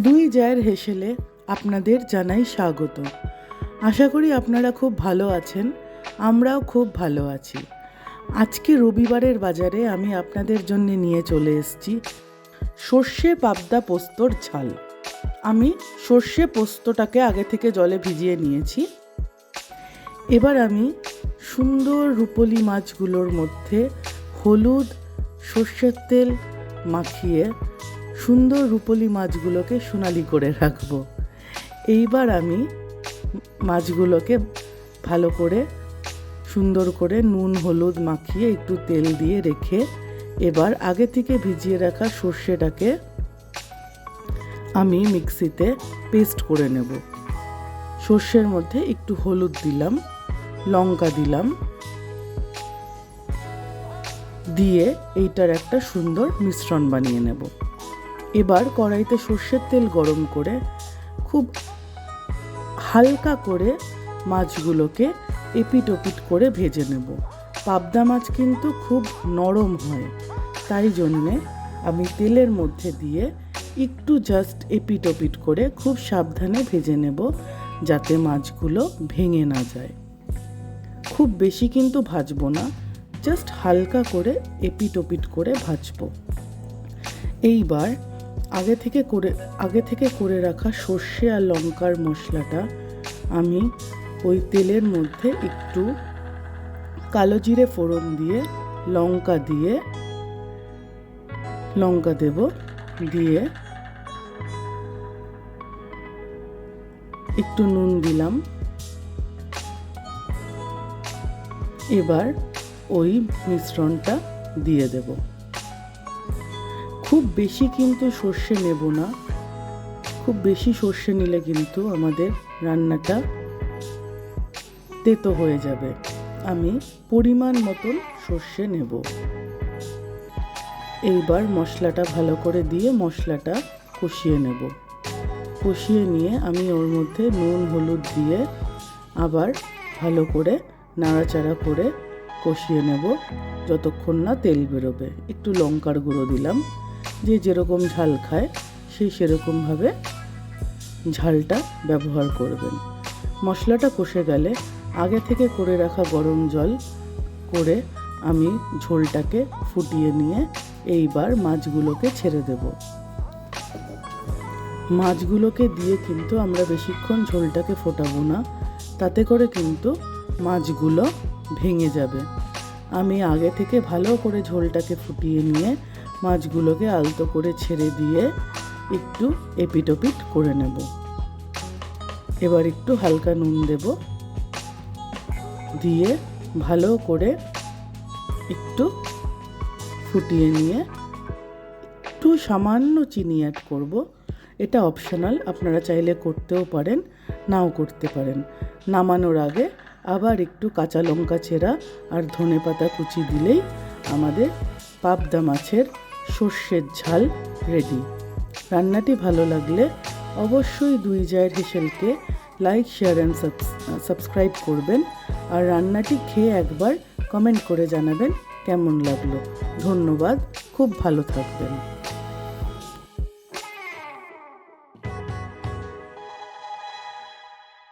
দুই জায়ের হেসেলে আপনাদের জানাই স্বাগত। আশা করি আপনারা খুব ভালো আছেন, আমরাও খুব ভালো আছি। আজকে রবিবারের বাজারে আমি আপনাদের জন্য নিয়ে চলে এসেছি সর্ষে পাবদা পোস্তর ঝাল। আমি সর্ষে পোস্তটাকে আগে থেকে জলে ভিজিয়ে নিয়েছি। এবার আমি সুন্দর রুপোলি মাছগুলোর মধ্যে হলুদ সর্ষের তেল মাখিয়ে সুন্দর রুপোলি মাছগুলোকে সোনালি করে রাখবো। এইবার আমি মাছগুলোকে ভালো করে সুন্দর করে নুন হলুদ মাখিয়ে একটু তেল দিয়ে রেখে এবার আগে থেকে ভিজিয়ে রাখা সর্ষেটাকে আমি মিক্সিতে পেস্ট করে নেব। সর্ষের মধ্যে একটু হলুদ দিলাম, লঙ্কা দিলাম, দিয়ে এইটার একটা সুন্দর মিশ্রণ বানিয়ে নেব। এবার কড়াইতে সর্ষের তেল গরম করে খুব হালকা করে মাছগুলোকে এপিট ওপিট করে ভেজে নেব। পাবদা মাছ কিন্তু খুব নরম হয়, তাই জন্যে আমি তেলের মধ্যে দিয়ে একটু জাস্ট এপিট ওপিট করে খুব সাবধানে ভেজে নেব, যাতে মাছগুলো ভেঙে না যায়। খুব বেশি কিন্তু ভাজবো না, জাস্ট হালকা করে এপিট ওপিট করে ভাজবো। এইবার আগে থেকে করে রাখা সর্ষে আর লঙ্কার মশলাটা আমি ওই তেলের মধ্যে একটু কালো জিরে ফোড়ন দিয়ে লঙ্কা দেব, দিয়ে একটু নুন দিলাম। এবার ওই মিশ্রণটা দিয়ে দেব। খুব বেশি কিন্তু সর্ষে নেব না, খুব বেশি সর্ষে নিলে কিন্তু আমাদের রান্নাটা তেতো হয়ে যাবে। আমি পরিমাণ মতন সর্ষে নেব। এইবার মশলাটা ভালো করে দিয়ে মশলাটা কষিয়ে নেব। কষিয়ে নিয়ে আমি ওর মধ্যে নুন হলুদ দিয়ে আবার ভালো করে নাড়াচাড়া করে কষিয়ে নেব যতক্ষণ না তেল বেরোবে। একটু লঙ্কার গুঁড়ো দিলাম, যে যেরকম ঝাল খায় সেই সেরকমভাবে ঝালটা ব্যবহার করবেন। মশলাটা কষে গেলে আগে থেকে করে রাখা গরম জল করে আমি ঝোলটাকে ফুটিয়ে নিয়ে এইবার মাছগুলোকে ছেড়ে দেব। মাছগুলোকে দিয়ে কিন্তু আমরা বেশিক্ষণ ঝোলটাকে ফোটাবো না, তাতে করে কিন্তু মাছগুলো ভেঙে যাবে। আমি আগে থেকে ভালো করে ঝোলটাকে ফুটিয়ে নিয়ে মাছগুলোকে আলতো করে ছেড়ে দিয়ে একটু এপিট ওপিট করে নেব। এবার একটু হালকা নুন দেব, দিয়ে ভালো করে একটু ফুটিয়ে নিয়ে একটু সামান্য চিনি অ্যাড করব। এটা অপশনাল, আপনারা চাইলে করতেও পারেন, নাও করতে পারেন। নামানোর আগে আবার একটু কাঁচা লঙ্কা চেরা আর ধনেপাতা কুচি দিলেই আমাদের পাবদা মাছের সর্ষের ঝাল রেডি। রান্নাটি ভালো লাগলে অবশ্যই দুই জায়ের হেসেলকে লাইক শেয়ার অ্যান্ড সাবস্ক্রাইব করবেন, আর রান্নাটি খেয়ে একবার কমেন্ট করে জানাবেন কেমন লাগলো। ধন্যবাদ, খুব ভালো থাকবেন।